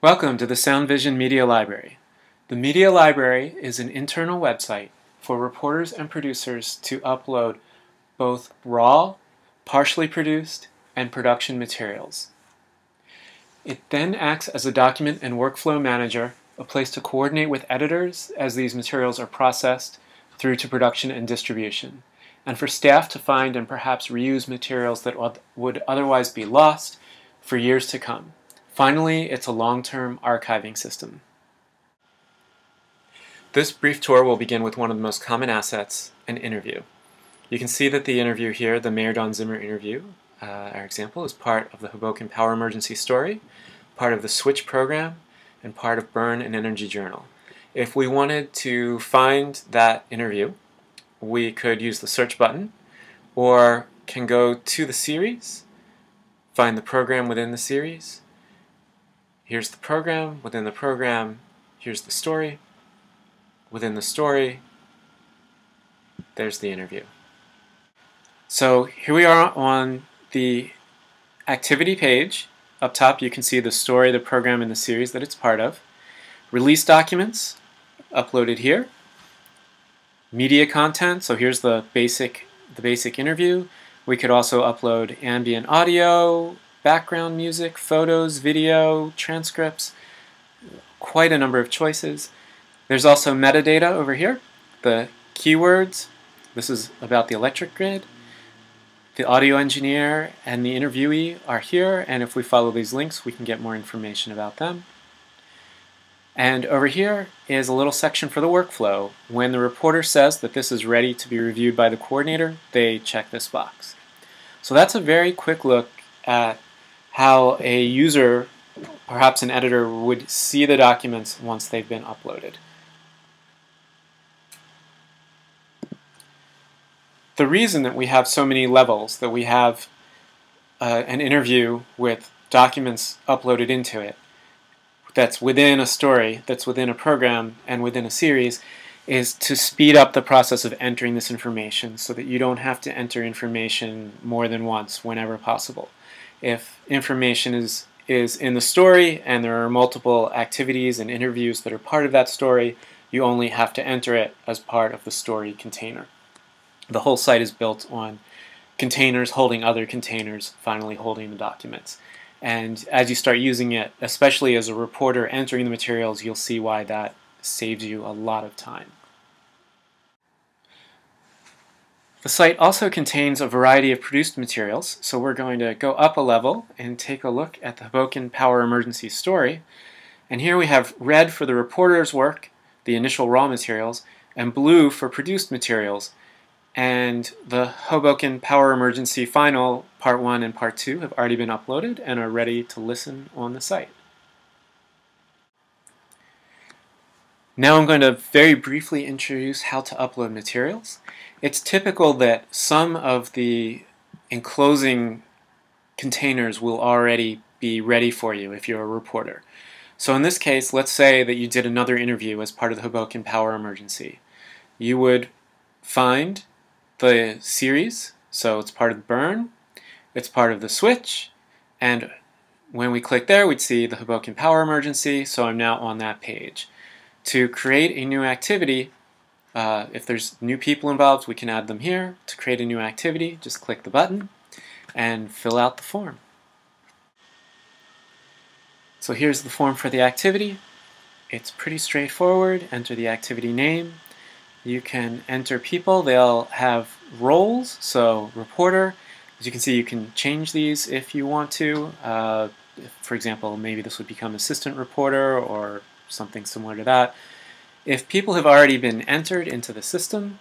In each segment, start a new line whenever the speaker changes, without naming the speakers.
Welcome to the SoundVision Media Library. The Media Library is an internal website for reporters and producers to upload both raw, partially produced, and production materials. It then acts as a document and workflow manager, a place to coordinate with editors as these materials are processed through to production and distribution, and for staff to find and perhaps reuse materials that would otherwise be lost for years to come. Finally, it's a long-term archiving system. This brief tour will begin with one of the most common assets, an interview. You can see that the interview here, the Mayor Don Zimmer interview, our example, is part of the Hoboken Power Emergency Story, part of the Switch program, and part of Burn and Energy Journal. If we wanted to find that interview, we could use the search button, or can go to the series, find the program within the series. Here's the program. Within the program, here's the story. Within the story, there's the interview. So here we are on the activity page. Up top, you can see the story, the program, and the series that it's part of. Release documents, uploaded here. Media content, so here's the basic interview. We could also upload ambient audio, background music, photos, video, transcripts, quite a number of choices. There's also metadata over here, the keywords. This is about the electric grid. The audio engineer and the interviewee are here, and if we follow these links, we can get more information about them. And over here is a little section for the workflow. When the reporter says that this is ready to be reviewed by the coordinator, they check this box. So that's a very quick look at how a user, perhaps an editor, would see the documents once they've been uploaded. The reason that we have so many levels, that we have an interview with documents uploaded into it, that's within a story, that's within a program, and within a series, is to speed up the process of entering this information so that you don't have to enter information more than once whenever possible. If information is in the story and there are multiple activities and interviews that are part of that story, you only have to enter it as part of the story container. The whole site is built on containers holding other containers, finally holding the documents. And as you start using it, especially as a reporter entering the materials, you'll see why that saves you a lot of time. The site also contains a variety of produced materials, so we're going to go up a level and take a look at the Hoboken Power Emergency Story. And here we have red for the reporter's work, the initial raw materials, and blue for produced materials. And the Hoboken Power Emergency Final, Part 1 and Part 2, have already been uploaded and are ready to listen on the site. Now I'm going to very briefly introduce how to upload materials. It's typical that some of the enclosing containers will already be ready for you if you're a reporter. So in this case, let's say that you did another interview as part of the Hoboken Power Emergency. You would find the series, so it's part of the Burn, it's part of the Switch, and when we click there, we'd see the Hoboken Power Emergency, so I'm now on that page. To create a new activity, if there's new people involved, we can add them here. To create a new activity, just click the button and fill out the form. So here's the form for the activity. It's pretty straightforward. Enter the activity name. You can enter people. They'll have roles, so reporter. As you can see, you can change these if you want to. For example, maybe this would become assistant reporter or something similar to that. If people have already been entered into the system,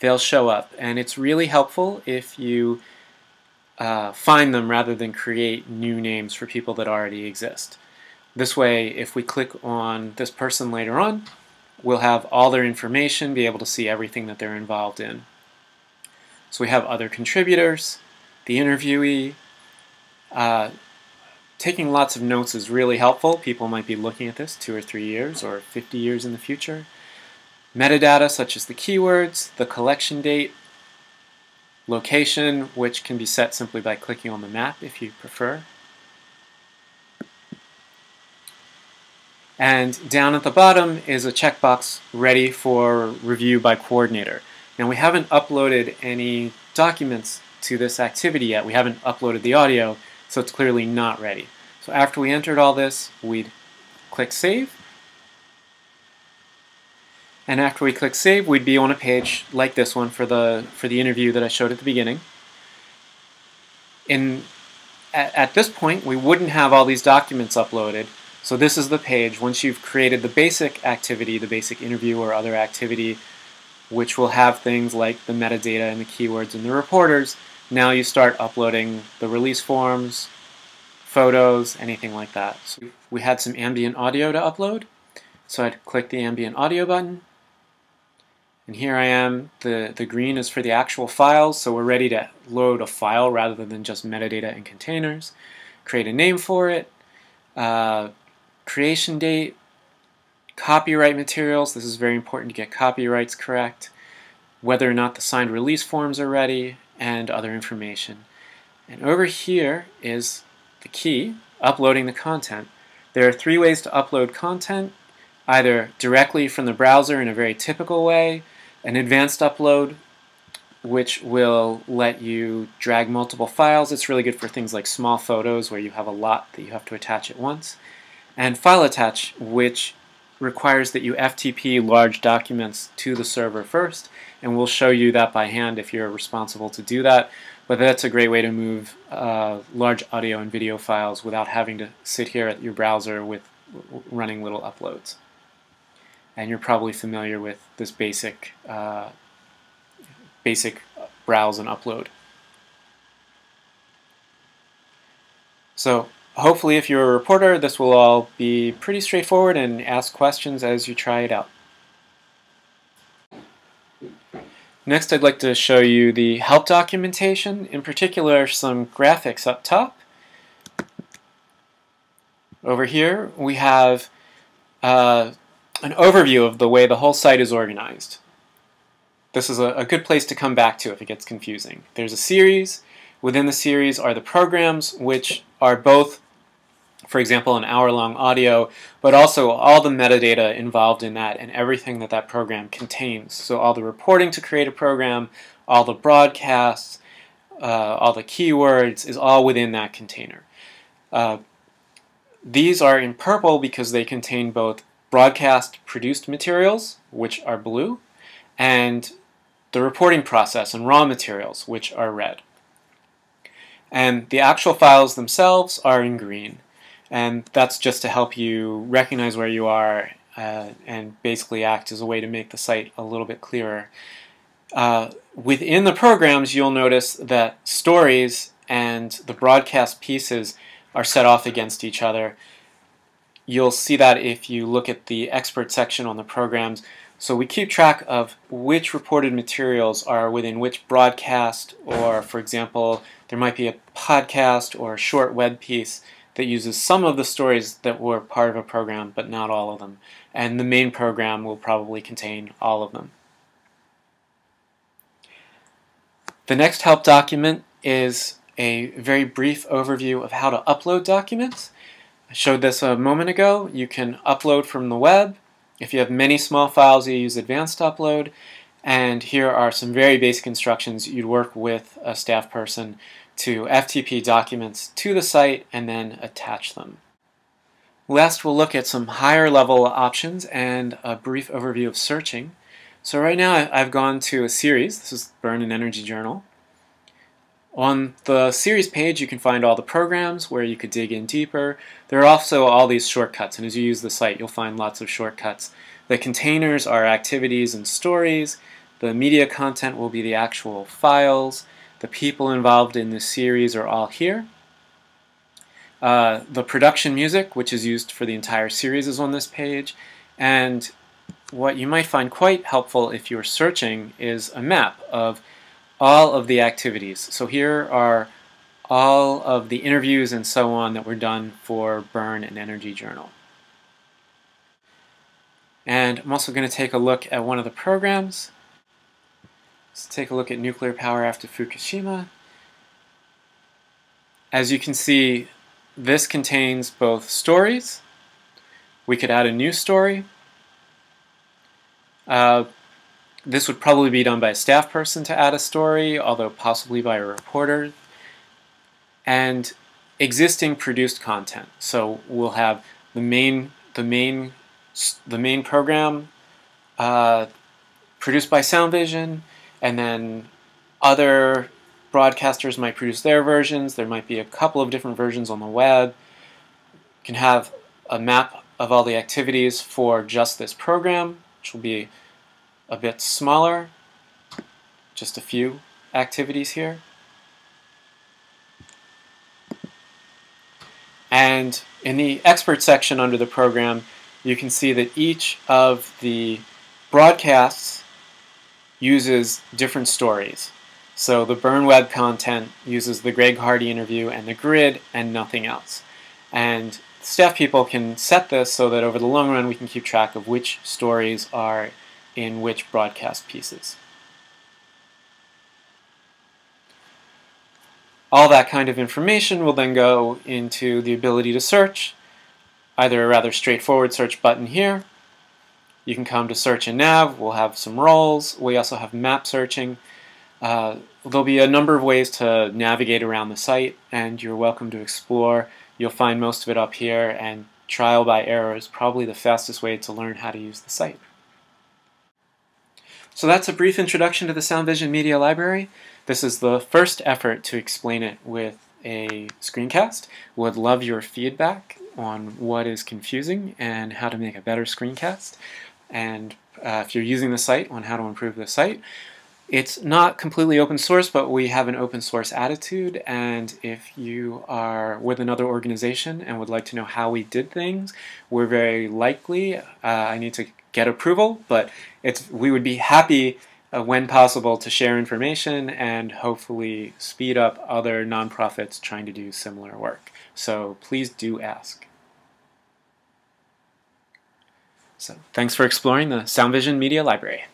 they'll show up, and it's really helpful if you find them rather than create new names for people that already exist. This way, if we click on this person later on, we'll have all their information, be able to see everything that they're involved in. So we have other contributors, the interviewee. Taking lots of notes is really helpful. People might be looking at this 2 or 3 years or 50 years in the future. Metadata such as the keywords, the collection date, location, which can be set simply by clicking on the map if you prefer. And down at the bottom is a checkbox ready for review by coordinator. Now we haven't uploaded any documents to this activity yet. We haven't uploaded the audio, so it's clearly not ready. So after we entered all this, we'd click Save. And after we click Save, we'd be on a page like this one for the interview that I showed at the beginning. At this point, we wouldn't have all these documents uploaded. So this is the page. Once you've created the basic activity, the basic interview or other activity, which will have things like the metadata and the keywords and the reporters, now you start uploading the release forms, photos, anything like that. So we had some ambient audio to upload. So I'd click the ambient audio button. And here I am. The green is for the actual files, so we're ready to load a file rather than just metadata and containers. Create a name for it. Creation date, copyright materials, this is very important to get copyrights correct, whether or not the signed release forms are ready, and other information. And over here is the key, uploading the content. There are 3 ways to upload content, either directly from the browser in a very typical way, an advanced upload, which will let you drag multiple files. It's really good for things like small photos where you have a lot that you have to attach at once. And file attach, which requires that you FTP large documents to the server first, and we'll show you that by hand if you're responsible to do that. But that's a great way to move large audio and video files without having to sit here at your browser with running little uploads. And you're probably familiar with this basic browse and upload. So hopefully if you're a reporter, this will all be pretty straightforward, and ask questions as you try it out. Next, I'd like to show you the help documentation, in particular some graphics up top. Over here we have an overview of the way the whole site is organized. This is a good place to come back to if it gets confusing. There's a series. Within the series are the programs, which are both, for example, an hour-long audio, but also all the metadata involved in that and everything that that program contains. So all the reporting to create a program, all the broadcasts, all the keywords is all within that container. These are in purple because they contain both broadcast-produced materials, which are blue, and the reporting process and raw materials, which are red. And the actual files themselves are in green. And that's just to help you recognize where you are and basically act as a way to make the site a little bit clearer. Within the programs, you'll notice that stories and the broadcast pieces are set off against each other. You'll see that if you look at the expert section on the programs. So we keep track of which reported materials are within which broadcast, or for example, there might be a podcast or a short web piece that uses some of the stories that were part of a program, but not all of them. And the main program will probably contain all of them. The next help document is a very brief overview of how to upload documents. I showed this a moment ago. You can upload from the web. If you have many small files, you use advanced upload. And here are some very basic instructions. You'd work with a staff person to FTP documents to the site and then attach them. Last, we'll look at some higher level options and a brief overview of searching. So right now I've gone to a series. This is Burn and Energy Journal. On the series page you can find all the programs where you could dig in deeper. There are also all these shortcuts, and as you use the site you'll find lots of shortcuts. The containers are activities and stories. The media content will be the actual files. The people involved in this series are all here. The production music, which is used for the entire series, is on this page. And what you might find quite helpful if you're searching is a map of all of the activities. So here are all of the interviews and so on that were done for Burn and Energy Journal. And I'm also going to take a look at one of the programs. Let's take a look at nuclear power after Fukushima. As you can see, this contains both stories, We could add a new story. This would probably be done by a staff person to add a story, although possibly by a reporter. And existing produced content. So we'll have the main program produced by SoundVision, and then other broadcasters might produce their versions. There might be a couple of different versions on the web. You can have a map of all the activities for just this program, which will be a bit smaller, just a few activities here. And in the expert section under the program, you can see that each of the broadcasts uses different stories. So the Burn Web content uses the Greg Hardy interview and the grid and nothing else. And staff people can set this so that over the long run we can keep track of which stories are in which broadcast pieces. All that kind of information will then go into the ability to search, either a rather straightforward search button here. You can come to search and nav. We'll have some roles. We also have map searching. There'll be a number of ways to navigate around the site, and you're welcome to explore. You'll find most of it up here, and trial by error is probably the fastest way to learn how to use the site. So that's a brief introduction to the SoundVision Media Library. This is the first effort to explain it with a screencast. Would love your feedback on what is confusing and how to make a better screencast. And if you're using the site, on how to improve the site. It's not completely open source, but we have an open source attitude, and if you are with another organization and would like to know how we did things, we're very likely, I need to get approval, but we would be happy when possible to share information and hopefully speed up other nonprofits trying to do similar work. So please do ask. So thanks for exploring the SoundVision Media Library.